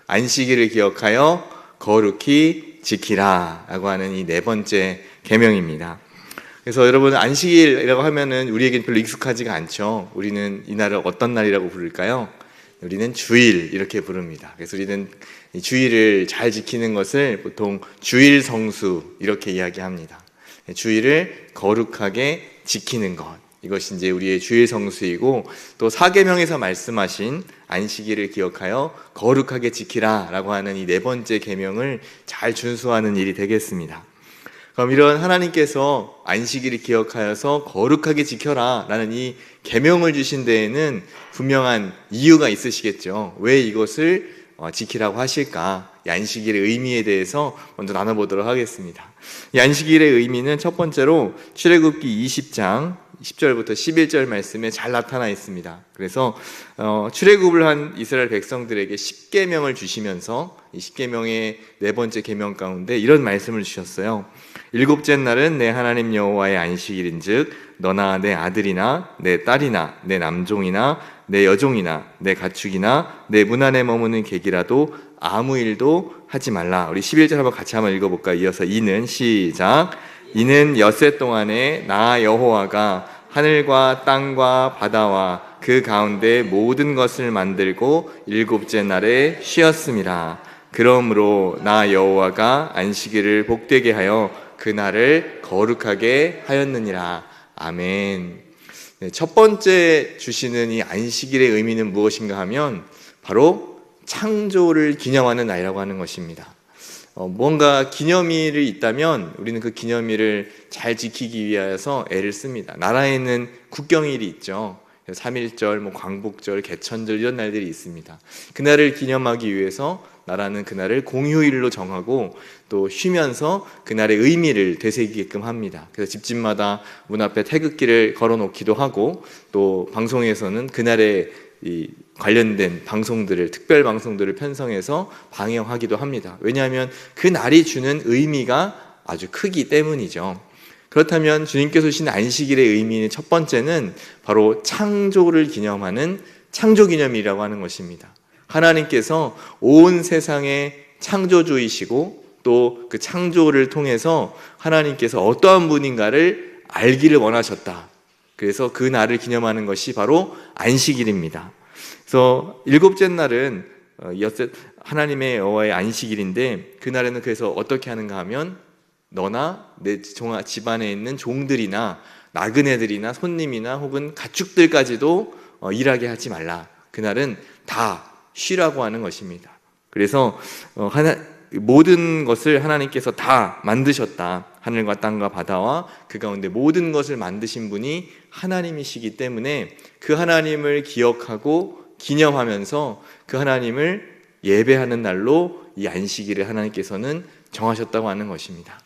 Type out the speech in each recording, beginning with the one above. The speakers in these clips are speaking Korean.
안식일을 기억하여 거룩히 지키라 라고 하는 이 네 번째 계명입니다. 그래서 여러분, 안식일이라고 하면은 우리에겐 별로 익숙하지가 않죠. 우리는 이 날을 어떤 날이라고 부를까요? 우리는 주일 이렇게 부릅니다. 그래서 우리는 이 주일을 잘 지키는 것을 보통 주일 성수 이렇게 이야기합니다. 주일을 거룩하게 지키는 것, 이것이 이제 우리의 주일 성수이고, 또 사계명에서 말씀하신 안식일을 기억하여 거룩하게 지키라 라고 하는 이 네 번째 계명을 잘 준수하는 일이 되겠습니다. 그럼 이런 하나님께서 안식일을 기억하여서 거룩하게 지켜라 라는 이 계명을 주신 데에는 분명한 이유가 있으시겠죠. 왜 이것을 지키라고 하실까? 이 안식일의 의미에 대해서 먼저 나눠보도록 하겠습니다. 이 안식일의 의미는 첫 번째로 출애굽기 20장 10절부터 11절 말씀에 잘 나타나 있습니다. 그래서 출애굽을 한 이스라엘 백성들에게 10계명을 주시면서 이 10계명의 네 번째 계명 가운데 이런 말씀을 주셨어요. 일곱째 날은 내 하나님 여호와의 안식일인즉 너나 내 아들이나 내 딸이나 내 남종이나 내 여종이나 내 가축이나 내 문 안에 머무는 객이라도 아무 일도 하지 말라. 우리 11절 한번 같이 한번 읽어볼까요? 이어서 이는 시작. 이는 엿새 동안에 나 여호와가 하늘과 땅과 바다와 그 가운데 모든 것을 만들고 일곱째 날에 쉬었음이라. 그러므로 나 여호와가 안식일을 복되게 하여 그 날을 거룩하게 하였느니라. 아멘. 네, 첫 번째 주시는 이 안식일의 의미는 무엇인가 하면 바로 창조를 기념하는 날이라고 하는 것입니다. 뭔가 기념일이 있다면 우리는 그 기념일을 잘 지키기 위해서 애를 씁니다. 나라에는 국경일이 있죠. 3.1절, 광복절, 개천절 이런 날들이 있습니다. 그날을 기념하기 위해서 나라는 그날을 공휴일로 정하고 또 쉬면서 그날의 의미를 되새기게끔 합니다. 그래서 집집마다 문 앞에 태극기를 걸어놓기도 하고, 또 방송에서는 그날의 이 관련된 방송들을, 특별 방송들을 편성해서 방영하기도 합니다. 왜냐하면 그 날이 주는 의미가 아주 크기 때문이죠. 그렇다면 주님께서 주신 안식일의 의미는 첫 번째는 바로 창조를 기념하는 창조기념일이라고 하는 것입니다. 하나님께서 온 세상의 창조주이시고 또 그 창조를 통해서 하나님께서 어떠한 분인가를 알기를 원하셨다. 그래서 그 날을 기념하는 것이 바로 안식일입니다. 그래서 일곱째 날은 하나님의 여호와의 안식일인데, 그날에는 그래서 어떻게 하는가 하면 너나 내 집안에 있는 종들이나 나그네들이나 손님이나 혹은 가축들까지도 일하게 하지 말라. 그날은 다 쉬라고 하는 것입니다. 그래서 모든 것을 하나님께서 다 만드셨다. 하늘과 땅과 바다와 그 가운데 모든 것을 만드신 분이 하나님이시기 때문에 그 하나님을 기억하고 기념하면서 그 하나님을 예배하는 날로 이 안식일을 하나님께서는 정하셨다고 하는 것입니다.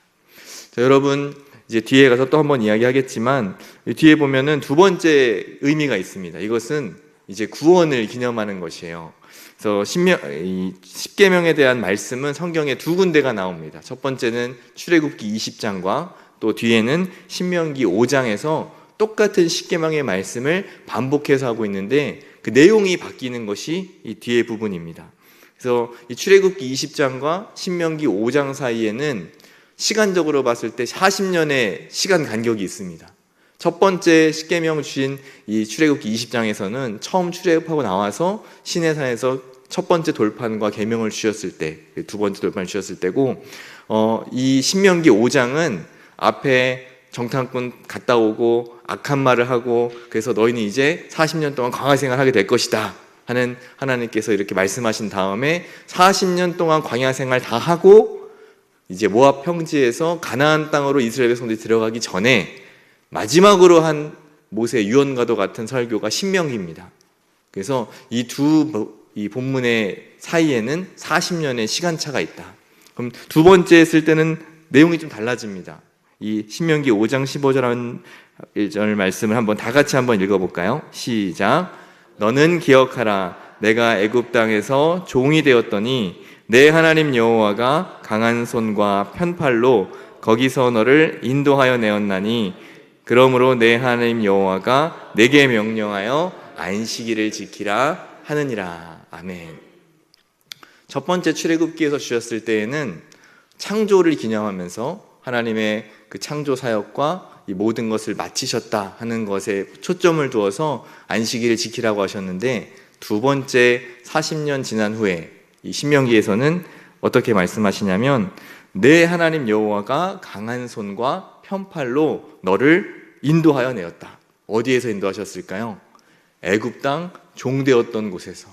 자, 여러분, 이제 뒤에 가서 또 한번 이야기하겠지만 뒤에 보면은 두 번째 의미가 있습니다. 이것은 이제 구원을 기념하는 것이에요. 그래서 10계명에 대한 말씀은 성경에 두 군데가 나옵니다. 첫 번째는 출애굽기 20장과 또 뒤에는 신명기 5장에서 똑같은 10계명의 말씀을 반복해서 하고 있는데 그 내용이 바뀌는 것이 이 뒤에 부분입니다. 그래서 이 출애굽기 20장과 신명기 5장 사이에는 시간적으로 봤을 때 40년의 시간 간격이 있습니다. 첫 번째 10계명 주신 이 출애굽기 20장에서는 처음 출애굽하고 나와서 시내산에서 첫 번째 돌판과 계명을 주셨을 때, 두 번째 돌판을 주셨을 때고, 이 신명기 5장은 앞에 정탐꾼 갔다 오고 악한 말을 하고 그래서 너희는 이제 40년 동안 광야 생활하게 될 것이다 하는 하나님께서 이렇게 말씀하신 다음에 40년 동안 광야 생활 다 하고 이제 모압 평지에서 가나안 땅으로 이스라엘 백성들이 들어가기 전에 마지막으로 한 모세 유언과도 같은 설교가 신명기입니다. 그래서 이 본문의 사이에는 40년의 시간차가 있다. 그럼 두 번째 했을 때는 내용이 좀 달라집니다. 이 신명기 5장 15절 1절 말씀을 한번 다 같이 한번 읽어볼까요? 시작. 너는 기억하라. 내가 애굽 땅에서 종이 되었더니 내 하나님 여호와가 강한 손과 편팔로 거기서 너를 인도하여 내었나니 그러므로 내 하나님 여호와가 내게 명령하여 안식일을 지키라 하느니라. 아멘. 첫 번째 출애굽기에서 주셨을 때에는 창조를 기념하면서 하나님의 그 창조 사역과 이 모든 것을 마치셨다 하는 것에 초점을 두어서 안식일을 지키라고 하셨는데, 두 번째 40년 지난 후에 이 신명기에서는 어떻게 말씀하시냐면, 내 하나님 여호와가 강한 손과 편팔로 너를 인도하여 내었다. 어디에서 인도하셨을까요? 애굽 땅 종되었던 곳에서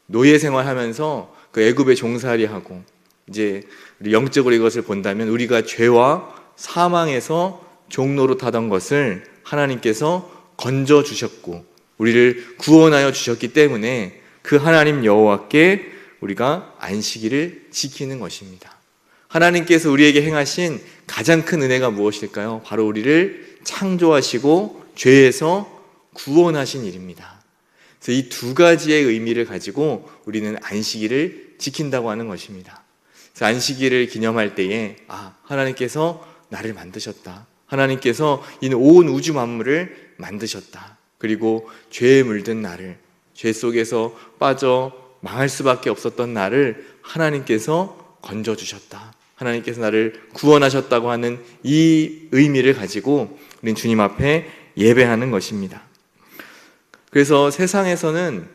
노예 생활하면서 그 애굽에 종살이하고, 이제 우리 영적으로 이것을 본다면 우리가 죄와 사망에서 종노릇하던 것을 하나님께서 건져 주셨고 우리를 구원하여 주셨기 때문에 그 하나님 여호와께 우리가 안식일을 지키는 것입니다. 하나님께서 우리에게 행하신 가장 큰 은혜가 무엇일까요? 바로 우리를 창조하시고 죄에서 구원하신 일입니다. 그래서 이 두 가지의 의미를 가지고 우리는 안식일을 지킨다고 하는 것입니다. 그래서 안식일을 기념할 때에 하나님께서 나를 만드셨다. 하나님께서 이 온 우주 만물을 만드셨다. 그리고 죄에 물든 나를, 죄 속에서 빠져 망할 수밖에 없었던 나를 하나님께서 건져주셨다. 하나님께서 나를 구원하셨다고 하는 이 의미를 가지고 우리는 주님 앞에 예배하는 것입니다. 그래서 세상에서는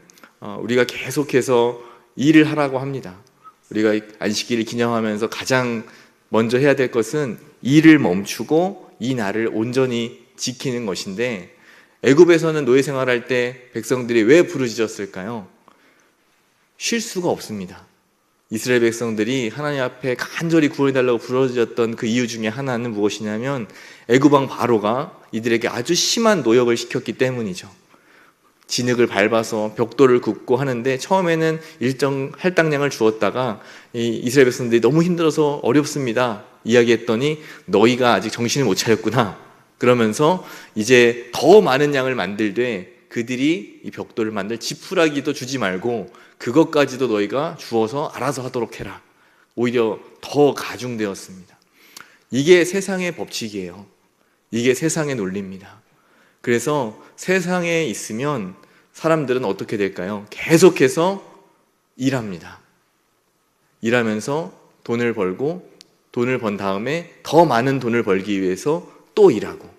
우리가 계속해서 일을 하라고 합니다. 우리가 안식일을 기념하면서 가장 먼저 해야 될 것은 일을 멈추고 이 날을 온전히 지키는 것인데, 애굽에서는 노예 생활할 때 백성들이 왜 부르짖었을까요? 쉴 수가 없습니다. 이스라엘 백성들이 하나님 앞에 간절히 구원해달라고 부르짖었던 그 이유 중에 하나는 무엇이냐면, 애굽 왕 바로가 이들에게 아주 심한 노역을 시켰기 때문이죠. 진흙을 밟아서 벽돌을 굽고 하는데, 처음에는 일정 할당량을 주었다가 이 이스라엘 백성들이 너무 힘들어서 어렵습니다 이야기했더니, 너희가 아직 정신을 못 차렸구나 그러면서 이제 더 많은 양을 만들되 그들이 이 벽돌을 만들 지푸라기도 주지 말고 그것까지도 너희가 주어서 알아서 하도록 해라. 오히려 더 가중되었습니다. 이게 세상의 법칙이에요. 이게 세상의 논리입니다. 그래서 세상에 있으면 사람들은 어떻게 될까요? 계속해서 일합니다. 일하면서 돈을 벌고, 돈을 번 다음에 더 많은 돈을 벌기 위해서 또 일하고,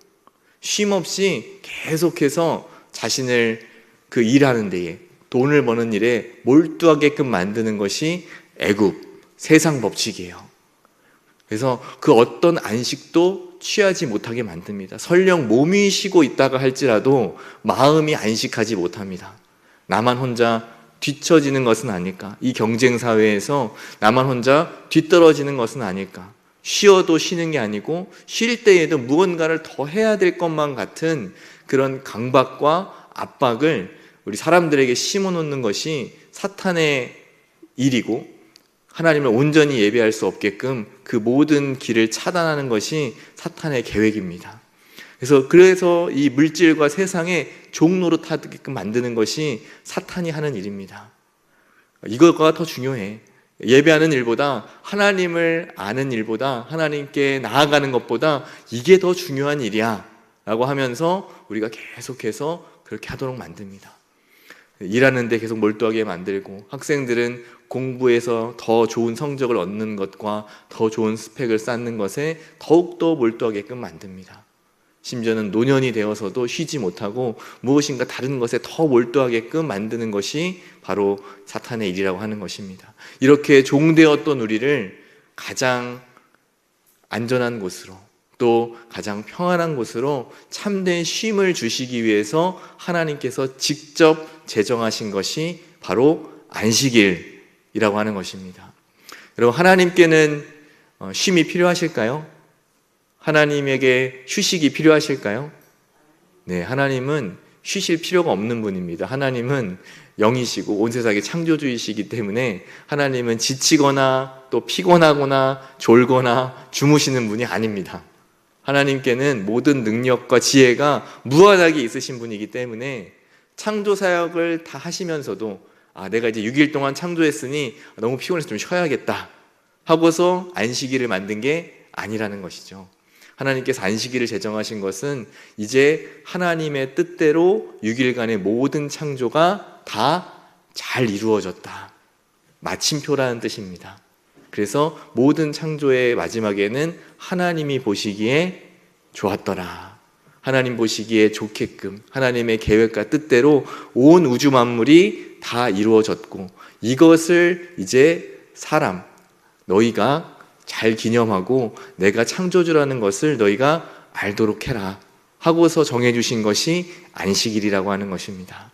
쉼없이 계속해서 자신을 그 일하는 데에, 돈을 버는 일에 몰두하게끔 만드는 것이 애굽 세상 법칙이에요. 그래서 그 어떤 안식도 취하지 못하게 만듭니다. 설령 몸이 쉬고 있다가 할지라도 마음이 안식하지 못합니다. 나만 혼자 뒤처지는 것은 아닐까? 이 경쟁 사회에서 나만 혼자 뒤떨어지는 것은 아닐까? 쉬어도 쉬는 게 아니고 쉴 때에도 무언가를 더 해야 될 것만 같은 그런 강박과 압박을 우리 사람들에게 심어놓는 것이 사탄의 일이고, 하나님을 온전히 예배할 수 없게끔 그 모든 길을 차단하는 것이 사탄의 계획입니다. 그래서 이 물질과 세상에 종노릇하게끔 만드는 것이 사탄이 하는 일입니다. 이거가 더 중요해. 예배하는 일보다, 하나님을 아는 일보다, 하나님께 나아가는 것보다 이게 더 중요한 일이야 라고 하면서 우리가 계속해서 그렇게 하도록 만듭니다. 일하는데 계속 몰두하게 만들고, 학생들은 공부해서 더 좋은 성적을 얻는 것과 더 좋은 스펙을 쌓는 것에 더욱더 몰두하게끔 만듭니다. 심지어는 노년이 되어서도 쉬지 못하고 무엇인가 다른 것에 더 몰두하게끔 만드는 것이 바로 사탄의 일이라고 하는 것입니다. 이렇게 종되었던 우리를 가장 안전한 곳으로, 또 가장 평안한 곳으로 참된 쉼을 주시기 위해서 하나님께서 직접 제정하신 것이 바로 안식일이라고 하는 것입니다. 여러분, 하나님께는 쉼이 필요하실까요? 하나님에게 휴식이 필요하실까요? 네, 하나님은 쉬실 필요가 없는 분입니다. 하나님은 영이시고 온 세상의 창조주이시기 때문에 하나님은 지치거나 또 피곤하거나 졸거나 주무시는 분이 아닙니다. 하나님께는 모든 능력과 지혜가 무한하게 있으신 분이기 때문에 창조 사역을 다 하시면서도 내가 이제 6일 동안 창조했으니 너무 피곤해서 좀 쉬어야겠다 하고서 안식일을 만든 게 아니라는 것이죠. 하나님께서 안식일을 제정하신 것은 이제 하나님의 뜻대로 6일간의 모든 창조가 다 잘 이루어졌다. 마침표라는 뜻입니다. 그래서 모든 창조의 마지막에는 하나님이 보시기에 좋았더라, 하나님 보시기에 좋게끔 하나님의 계획과 뜻대로 온 우주 만물이 다 이루어졌고, 이것을 이제 사람 너희가 잘 기념하고 내가 창조주라는 것을 너희가 알도록 해라 하고서 정해주신 것이 안식일이라고 하는 것입니다.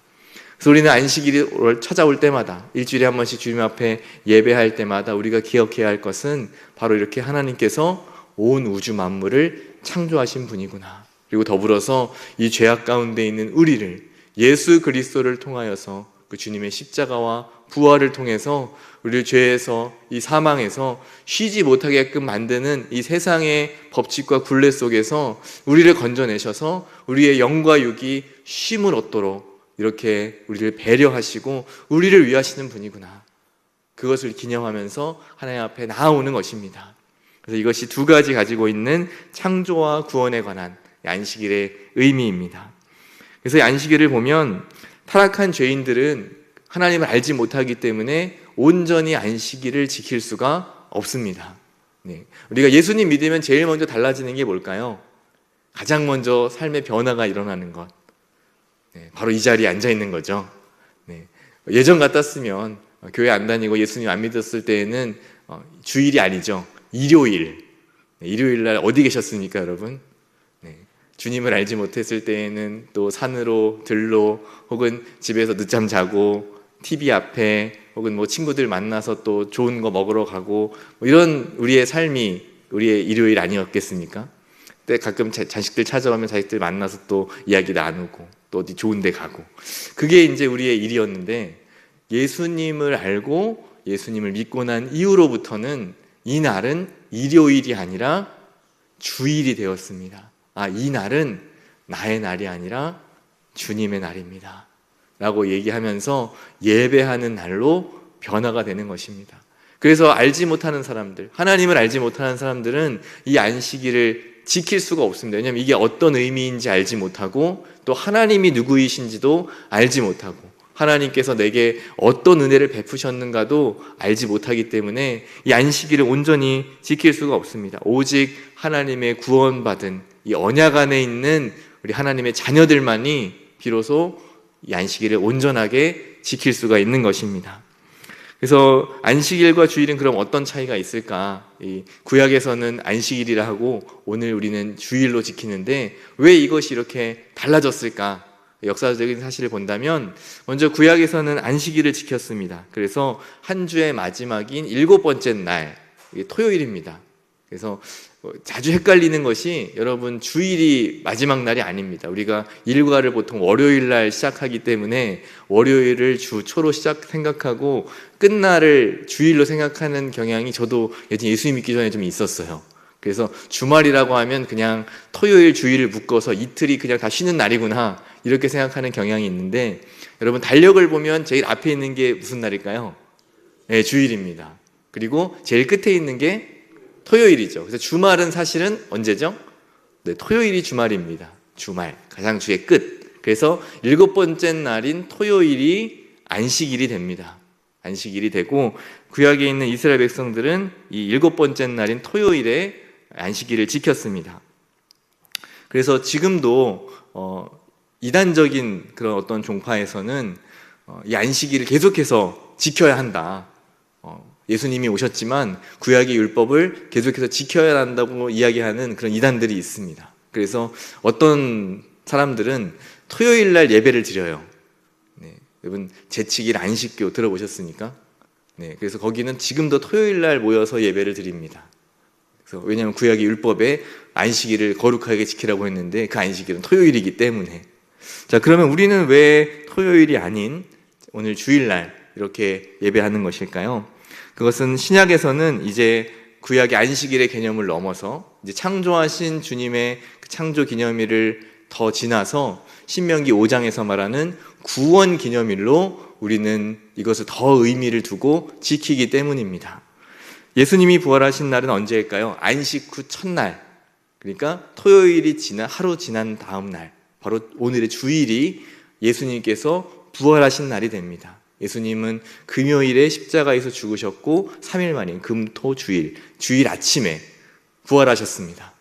그래서 우리는 안식일이 찾아올 때마다, 일주일에 한 번씩 주님 앞에 예배할 때마다 우리가 기억해야 할 것은 바로 이렇게 하나님께서 온 우주 만물을 창조하신 분이구나, 그리고 더불어서 이 죄악 가운데 있는 우리를 예수 그리스도를 통하여서 그 주님의 십자가와 부활을 통해서 우리를 죄에서, 이 사망에서 쉬지 못하게끔 만드는 이 세상의 법칙과 굴레 속에서 우리를 건져내셔서 우리의 영과 육이 쉼을 얻도록 이렇게 우리를 배려하시고 우리를 위하시는 분이구나, 그것을 기념하면서 하나님 앞에 나아오는 것입니다. 그래서 이것이 두 가지 가지고 있는 창조와 구원에 관한 안식일의 의미입니다. 그래서 이 안식일을 보면 타락한 죄인들은 하나님을 알지 못하기 때문에 온전히 안식일을 지킬 수가 없습니다. 우리가 예수님 믿으면 제일 먼저 달라지는 게 뭘까요? 가장 먼저 삶의 변화가 일어나는 것, 바로 이 자리에 앉아 있는 거죠. 예전 같았으면 교회 안 다니고 예수님 안 믿었을 때에는 주일이 아니죠, 일요일 날 어디 계셨습니까 여러분? 주님을 알지 못했을 때에는 또 산으로, 들로, 혹은 집에서 늦잠 자고 TV 앞에, 혹은 뭐 친구들 만나서 또 좋은 거 먹으러 가고, 뭐 이런 우리의 삶이 우리의 일요일 아니었겠습니까? 그때 가끔 자식들 찾아오면 자식들 만나서 또 이야기 나누고 또 어디 좋은 데 가고, 그게 이제 우리의 일이었는데, 예수님을 알고 예수님을 믿고 난 이후로부터는 이 날은 일요일이 아니라 주일이 되었습니다. 이 날은 나의 날이 아니라 주님의 날입니다 라고 얘기하면서 예배하는 날로 변화가 되는 것입니다. 그래서 알지 못하는 사람들, 하나님을 알지 못하는 사람들은 이 안식일을 지킬 수가 없습니다. 왜냐하면 이게 어떤 의미인지 알지 못하고, 또 하나님이 누구이신지도 알지 못하고, 하나님께서 내게 어떤 은혜를 베푸셨는가도 알지 못하기 때문에 이 안식일을 온전히 지킬 수가 없습니다. 오직 하나님의 구원받은 이 언약 안에 있는 우리 하나님의 자녀들만이 비로소 이 안식일을 온전하게 지킬 수가 있는 것입니다. 그래서 안식일과 주일은 그럼 어떤 차이가 있을까? 이 구약에서는 안식일이라 하고 오늘 우리는 주일로 지키는데 왜 이것이 이렇게 달라졌을까? 역사적인 사실을 본다면 먼저 구약에서는 안식일을 지켰습니다. 그래서 한 주의 마지막인 7번째 날, 토요일입니다. 그래서 자주 헷갈리는 것이, 여러분, 주일이 마지막 날이 아닙니다. 우리가 일과를 보통 월요일 날 시작하기 때문에 월요일을 주 초로 생각하고 끝날을 주일로 생각하는 경향이 저도 예전에 예수 믿기 전에 좀 있었어요. 그래서 주말이라고 하면 그냥 토요일 주일을 묶어서 이틀이 그냥 다 쉬는 날이구나 이렇게 생각하는 경향이 있는데, 여러분, 달력을 보면 제일 앞에 있는 게 무슨 날일까요? 네, 주일입니다. 그리고 제일 끝에 있는 게 토요일이죠. 그래서 주말은 사실은 언제죠? 네, 토요일이 주말입니다. 주말, 가장 주의 끝. 그래서 7번째 날인 토요일이 안식일이 됩니다. 안식일이 되고, 구약에 있는 이스라엘 백성들은 이 7번째 날인 토요일에 안식일을 지켰습니다. 그래서 지금도 이단적인 그런 어떤 종파에서는 이 안식일을 계속해서 지켜야 한다. 예수님이 오셨지만 구약의 율법을 계속해서 지켜야 한다고 이야기하는 그런 이단들이 있습니다. 그래서 어떤 사람들은 토요일 날 예배를 드려요. 여러분, 재치길 안식교 들어보셨습니까? 그래서 거기는 지금도 토요일 날 모여서 예배를 드립니다. 그래서 왜냐하면 구약의 율법에 안식일을 거룩하게 지키라고 했는데 그 안식일은 토요일이기 때문에. 자, 그러면 우리는 왜 토요일이 아닌 오늘 주일날 이렇게 예배하는 것일까요? 그것은 신약에서는 이제 구약의 안식일의 개념을 넘어서 이제 창조하신 주님의 창조 기념일을 더 지나서 신명기 5장에서 말하는 구원 기념일로 우리는 이것을 더 의미를 두고 지키기 때문입니다. 예수님이 부활하신 날은 언제일까요? 안식 후 첫날, 그러니까 토요일이 하루 지난 다음 날, 바로 오늘의 주일이 예수님께서 부활하신 날이 됩니다. 예수님은 금요일에 십자가에서 죽으셨고 3일 만인 금토주일, 주일 아침에 부활하셨습니다.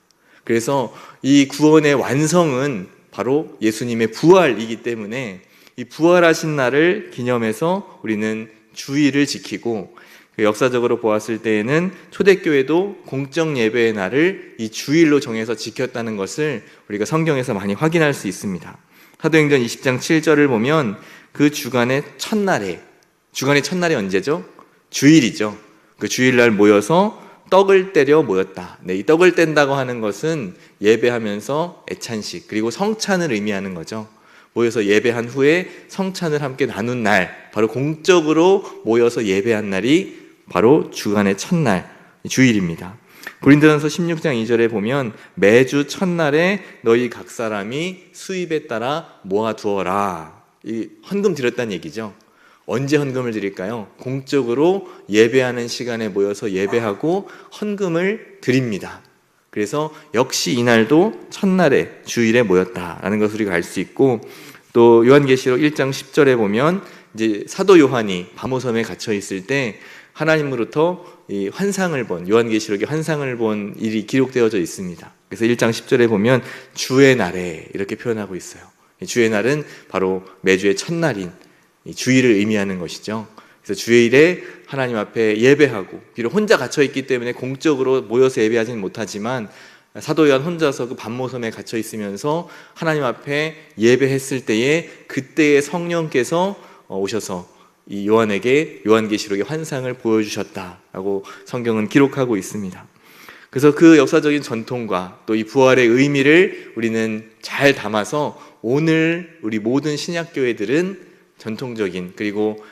그래서 이 구원의 완성은 바로 예수님의 부활이기 때문에 이 부활하신 날을 기념해서 우리는 주일을 지키고, 역사적으로 보았을 때에는 초대교회도 공적 예배의 날을 이 주일로 정해서 지켰다는 것을 우리가 성경에서 많이 확인할 수 있습니다. 사도행전 20장 7절을 보면 그 주간의 첫날이 언제죠? 주일이죠. 그 주일날 모여서 떡을 떼려 모였다. 이 떡을 뗀다고 하는 것은 예배하면서 애찬식, 그리고 성찬을 의미하는 거죠. 모여서 예배한 후에 성찬을 함께 나눈 날, 바로 공적으로 모여서 예배한 날이 바로 주간의 첫날, 주일입니다. 고린도전서 16장 2절에 보면 매주 첫날에 너희 각 사람이 수입에 따라 모아두어라. 이 헌금 드렸다는 얘기죠. 언제 헌금을 드릴까요? 공적으로 예배하는 시간에 모여서 예배하고 헌금을 드립니다. 그래서 역시 이날도 첫날에 주일에 모였다라는 것을 우리가 알 수 있고, 또 요한계시록 1장 10절에 보면 이제 사도 요한이 바모섬에 갇혀 있을 때 하나님으로부터 이 환상을 본, 요한계시록의 환상을 본 일이 기록되어져 있습니다. 그래서 1장 10절에 보면 주의 날에 이렇게 표현하고 있어요. 주의 날은 바로 매주의 첫날인 주일을 의미하는 것이죠. 그래서 주일에 하나님 앞에 예배하고, 비록 혼자 갇혀 있기 때문에 공적으로 모여서 예배하지는 못하지만 사도 요한 혼자서 그 반모섬에 갇혀 있으면서 하나님 앞에 예배했을 때에 그때의 성령께서 오셔서 이 요한에게 요한계시록의 환상을 보여주셨다라고 성경은 기록하고 있습니다. 그래서 그 역사적인 전통과 또 이 부활의 의미를 우리는 잘 담아서 오늘 우리 모든 신약교회들은 전통적인, 그리고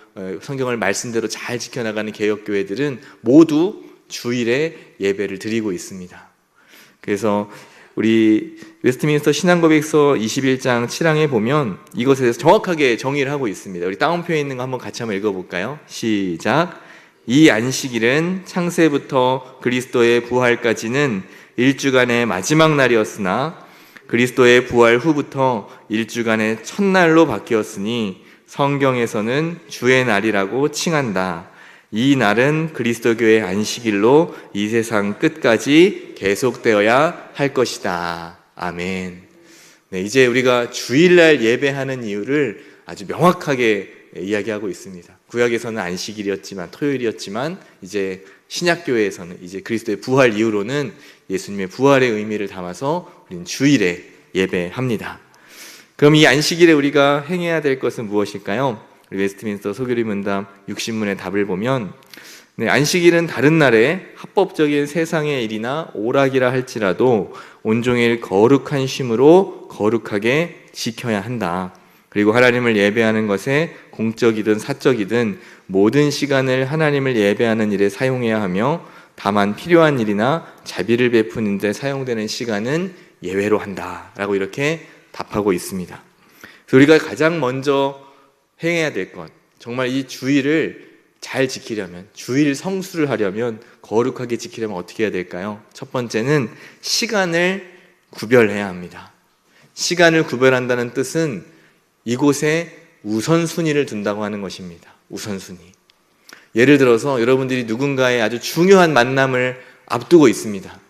성경을 말씀대로 잘 지켜나가는 개혁교회들은 모두 주일에 예배를 드리고 있습니다. 그래서 우리 웨스트민스터 신앙고백서 21장 7항에 보면 이것에 대해서 정확하게 정의를 하고 있습니다. 우리 다운표에 있는 거 한번 같이 한번 읽어볼까요? 시작. 이 안식일은 창세부터 그리스도의 부활까지는 일주간의 마지막 날이었으나 그리스도의 부활 후부터 일주간의 첫날로 바뀌었으니 성경에서는 주의 날이라고 칭한다. 이 날은 그리스도교의 안식일로 이 세상 끝까지 계속되어야 할 것이다. 아멘. 네, 이제 우리가 주일날 예배하는 이유를 아주 명확하게 이야기하고 있습니다. 구약에서는 안식일이었지만, 토요일이었지만, 이제 신약교회에서는 이제 그리스도의 부활 이후로는 예수님의 부활의 의미를 담아서 우리는 주일에 예배합니다. 그럼 이 안식일에 우리가 행해야 될 것은 무엇일까요? 우리 웨스트민스터 소교리 문답 60문의 답을 보면, 안식일은 다른 날에 합법적인 세상의 일이나 오락이라 할지라도 온종일 거룩한 쉼으로 거룩하게 지켜야 한다. 그리고 하나님을 예배하는 것에 공적이든 사적이든 모든 시간을 하나님을 예배하는 일에 사용해야 하며, 다만 필요한 일이나 자비를 베푸는 데 사용되는 시간은 예외로 한다라고 이렇게 답하고 있습니다. 그래서 우리가 가장 먼저 행해야 될 것, 정말 이 주일을 잘 지키려면, 주일 성수를 하려면, 거룩하게 지키려면 어떻게 해야 될까요? 첫 번째는 시간을 구별해야 합니다. 시간을 구별한다는 뜻은 이곳에 우선순위를 둔다고 하는 것입니다. 우선순위. 예를 들어서 여러분들이 누군가의 아주 중요한 만남을 앞두고 있습니다.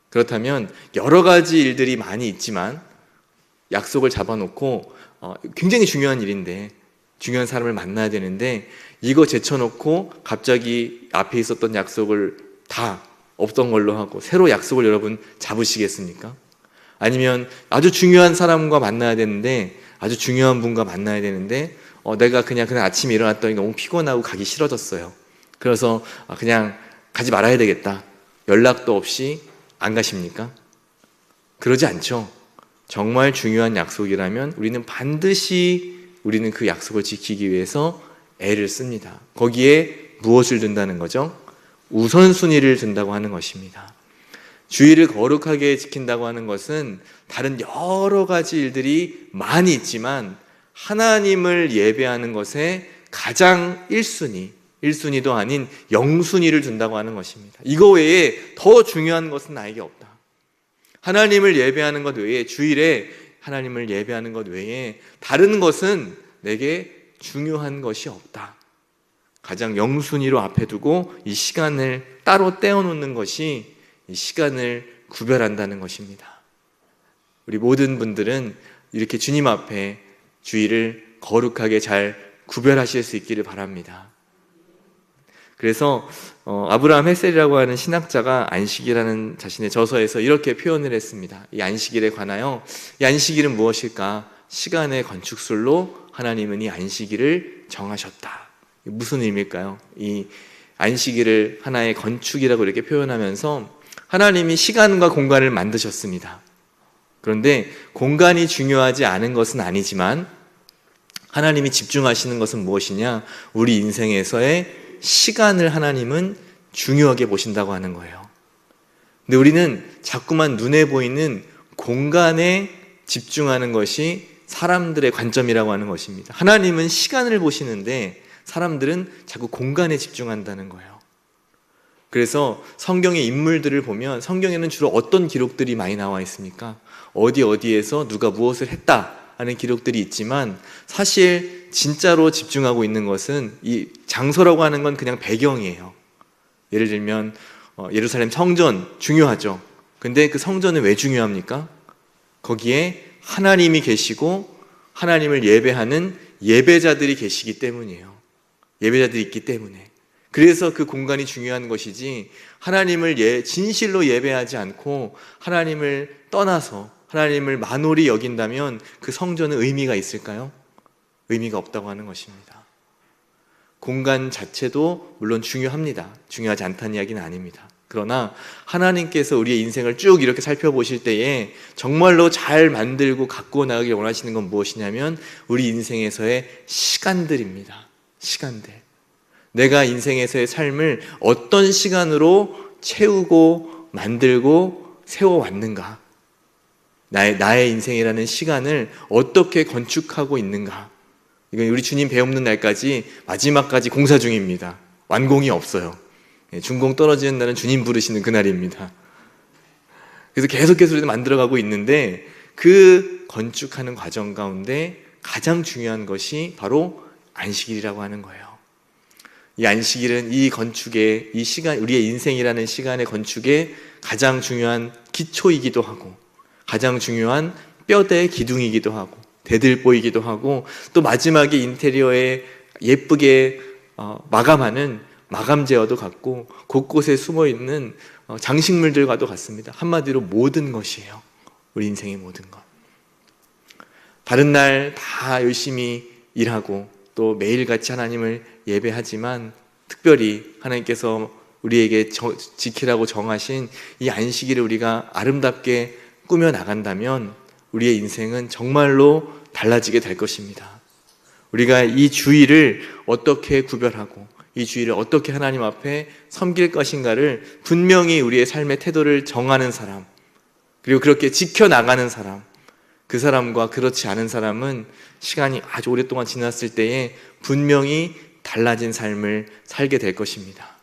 그렇다면 여러 가지 일들이 많이 있지만 약속을 잡아놓고 굉장히 중요한 일인데, 중요한 사람을 만나야 되는데 이거 제쳐놓고 갑자기 앞에 있었던 약속을 다 없던 걸로 하고 새로 약속을 여러분 잡으시겠습니까? 아니면 아주 중요한 사람과 만나야 되는데, 아주 중요한 분과 만나야 되는데 내가 그냥 아침에 일어났더니 너무 피곤하고 가기 싫어졌어요. 그래서 그냥 가지 말아야 되겠다. 연락도 없이 안 가십니까? 그러지 않죠. 정말 중요한 약속이라면 우리는 반드시 그 약속을 지키기 위해서 애를 씁니다. 거기에 무엇을 둔다는 거죠? 우선순위를 둔다고 하는 것입니다. 주일을 거룩하게 지킨다고 하는 것은 다른 여러 가지 일들이 많이 있지만 하나님을 예배하는 것에 가장 1순위도 아닌 0순위를 둔다고 하는 것입니다. 이거 외에 더 중요한 것은 나에게 없다. 하나님을 예배하는 것 외에, 주일에 하나님을 예배하는 것 외에 다른 것은 내게 중요한 것이 없다. 가장 영순위로 앞에 두고 이 시간을 따로 떼어놓는 것이 이 시간을 구별한다는 것입니다. 우리 모든 분들은 이렇게 주님 앞에 주일을 거룩하게 잘 구별하실 수 있기를 바랍니다. 그래서 아브라함 헬셀이라고 하는 신학자가 안식이라는 자신의 저서에서 이렇게 표현을 했습니다. 이 안식일에 관하여 이 안식일은 무엇일까? 시간의 건축술로 하나님은 이 안식일을 정하셨다. 무슨 의미일까요? 이 안식일을 하나의 건축이라고 이렇게 표현하면서 하나님이 시간과 공간을 만드셨습니다. 그런데 공간이 중요하지 않은 것은 아니지만 하나님이 집중하시는 것은 무엇이냐? 우리 인생에서의 시간을 하나님은 중요하게 보신다고 하는 거예요. 근데 우리는 자꾸만 눈에 보이는 공간에 집중하는 것이 사람들의 관점이라고 하는 것입니다. 하나님은 시간을 보시는데 사람들은 자꾸 공간에 집중한다는 거예요. 그래서 성경의 인물들을 보면 성경에는 주로 어떤 기록들이 많이 나와 있습니까? 어디에서 누가 무엇을 했다 하는 기록들이 있지만 사실 진짜로 집중하고 있는 것은 이 장소라고 하는 건 그냥 배경이에요. 예를 들면 예루살렘 성전 중요하죠. 근데 그 성전은 왜 중요합니까? 거기에 하나님이 계시고 하나님을 예배하는 예배자들이 계시기 때문이에요. 예배자들이 있기 때문에. 그래서 그 공간이 중요한 것이지 하나님을 진실로 예배하지 않고 하나님을 떠나서 하나님을 만홀히 여긴다면 그 성전은 의미가 있을까요? 의미가 없다고 하는 것입니다. 공간 자체도 물론 중요합니다. 중요하지 않다는 이야기는 아닙니다. 그러나 하나님께서 우리의 인생을 쭉 이렇게 살펴보실 때에 정말로 잘 만들고 가꾸어 나가길 원하시는 건 무엇이냐면 우리 인생에서의 시간들입니다. 시간들. 내가 인생에서의 삶을 어떤 시간으로 채우고 만들고 세워왔는가? 나의 인생이라는 시간을 어떻게 건축하고 있는가? 이건 우리 주님 배 없는 날까지 마지막까지 공사 중입니다. 완공이 없어요. 준공 떨어지는 날은 주님 부르시는 그날입니다. 그래서 계속해서 우리는 만들어가고 있는데 그 건축하는 과정 가운데 가장 중요한 것이 바로 안식일이라고 하는 거예요. 이 안식일은 이 건축의 이 시간, 우리의 인생이라는 시간의 건축의 가장 중요한 기초이기도 하고 가장 중요한 뼈대 기둥이기도 하고 대들보이기도 하고 또 마지막에 인테리어에 예쁘게 마감하는 마감재와도 같고 곳곳에 숨어있는 장식물들과도 같습니다. 한마디로 모든 것이에요. 우리 인생의 모든 것. 다른 날 다 열심히 일하고 또 매일같이 하나님을 예배하지만 특별히 하나님께서 우리에게 지키라고 정하신 이 안식일을 우리가 아름답게 꾸며 나간다면 우리의 인생은 정말로 달라지게 될 것입니다. 우리가 이 주일을 어떻게 구별하고 이 주일을 어떻게 하나님 앞에 섬길 것인가를 분명히 우리의 삶의 태도를 정하는 사람, 그리고 그렇게 지켜나가는 사람, 그 사람과 그렇지 않은 사람은 시간이 아주 오랫동안 지났을 때에 분명히 달라진 삶을 살게 될 것입니다.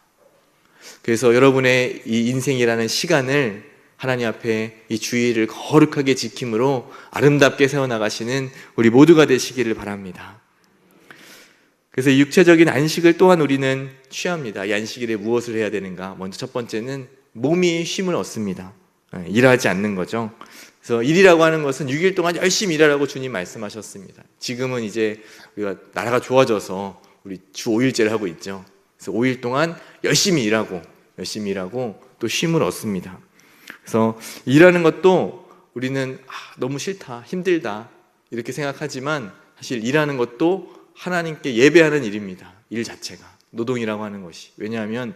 그래서 여러분의 이 인생이라는 시간을 하나님 앞에 이 주일을 거룩하게 지킴으로 아름답게 세워나가시는 우리 모두가 되시기를 바랍니다. 그래서 이 육체적인 안식을 또한 우리는 취합니다. 이 안식일에 무엇을 해야 되는가? 먼저 첫 번째는 몸이 쉼을 얻습니다. 일하지 않는 거죠. 그래서 일이라고 하는 것은 6일 동안 열심히 일하라고 주님 말씀하셨습니다. 지금은 이제 우리가 나라가 좋아져서 우리 주 5일제를 하고 있죠. 그래서 5일 동안 열심히 일하고 또 쉼을 얻습니다. 그래서 일하는 것도 우리는 너무 싫다, 힘들다 이렇게 생각하지만 사실 일하는 것도 하나님께 예배하는 일입니다. 일 자체가 노동이라고 하는 것이. 왜냐하면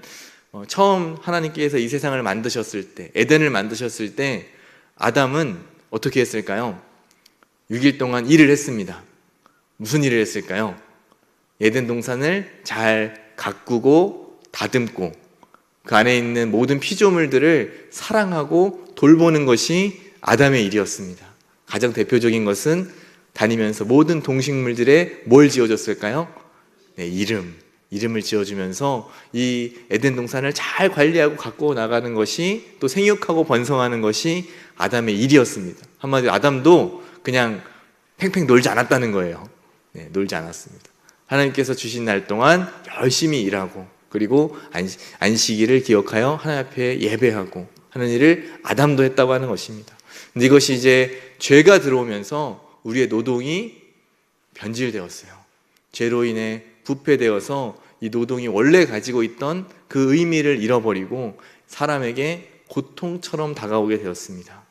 처음 하나님께서 이 세상을 만드셨을 때, 에덴을 만드셨을 때 아담은 어떻게 했을까요? 6일 동안 일을 했습니다. 무슨 일을 했을까요? 에덴 동산을 잘 가꾸고 다듬고 그 안에 있는 모든 피조물들을 사랑하고 돌보는 것이 아담의 일이었습니다. 가장 대표적인 것은 다니면서 모든 동식물들에 뭘 지어줬을까요? 네, 이름을 지어주면서 이 에덴 동산을 잘 관리하고 가꾸어 나가는 것이 또 생육하고 번성하는 것이 아담의 일이었습니다. 한마디로 아담도 그냥 팽팽 놀지 않았다는 거예요. 네, 놀지 않았습니다. 하나님께서 주신 날 동안 열심히 일하고, 그리고 안식일을 기억하여 하나님 앞에 예배하고 하는 일을 아담도 했다고 하는 것입니다. 근데 이것이 이제 죄가 들어오면서 우리의 노동이 변질되었어요. 죄로 인해 부패되어서 이 노동이 원래 가지고 있던 그 의미를 잃어버리고 사람에게 고통처럼 다가오게 되었습니다.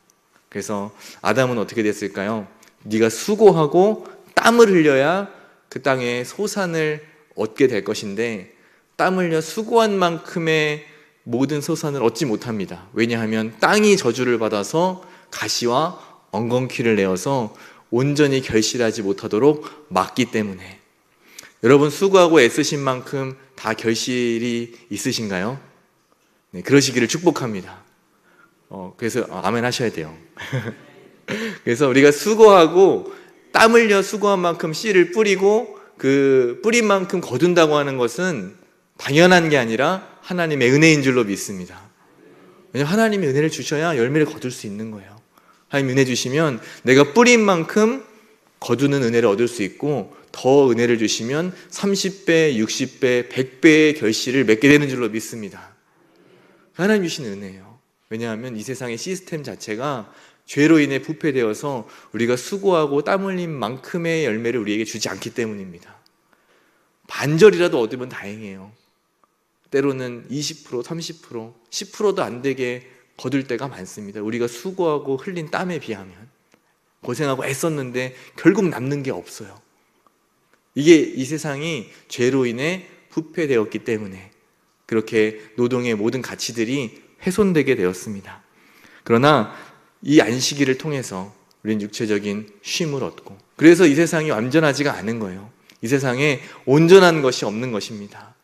그래서 아담은 어떻게 됐을까요? 네가 수고하고 땀을 흘려야 그 땅에 소산을 얻게 될 것인데, 땀 흘려 수고한 만큼의 모든 소산을 얻지 못합니다. 왜냐하면 땅이 저주를 받아서 가시와 엉겅퀴를 내어서 온전히 결실하지 못하도록 막기 때문에. 여러분, 수고하고 애쓰신 만큼 다 결실이 있으신가요? 네, 그러시기를 축복합니다. 그래서 아멘 하셔야 돼요. 그래서 우리가 수고하고 땀 흘려 수고한 만큼 씨를 뿌리고 그 뿌린 만큼 거둔다고 하는 것은 당연한 게 아니라 하나님의 은혜인 줄로 믿습니다. 왜냐하면 하나님이 은혜를 주셔야 열매를 거둘 수 있는 거예요. 하나님 은혜 주시면 내가 뿌린 만큼 거두는 은혜를 얻을 수 있고, 더 은혜를 주시면 30배, 60배, 100배의 결실을 맺게 되는 줄로 믿습니다. 하나님 주신 은혜예요. 왜냐하면 이 세상의 시스템 자체가 죄로 인해 부패되어서 우리가 수고하고 땀 흘린 만큼의 열매를 우리에게 주지 않기 때문입니다. 반절이라도 얻으면 다행이에요. 때로는 20%, 30%, 10%도 안 되게 거둘 때가 많습니다. 우리가 수고하고 흘린 땀에 비하면. 고생하고 애썼는데 결국 남는 게 없어요. 이게 이 세상이 죄로 인해 부패되었기 때문에 그렇게 노동의 모든 가치들이 훼손되게 되었습니다. 그러나 이 안식일을 통해서 우리는 육체적인 쉼을 얻고, 그래서 이 세상이 완전하지가 않은 거예요. 이 세상에 온전한 것이 없는 것입니다.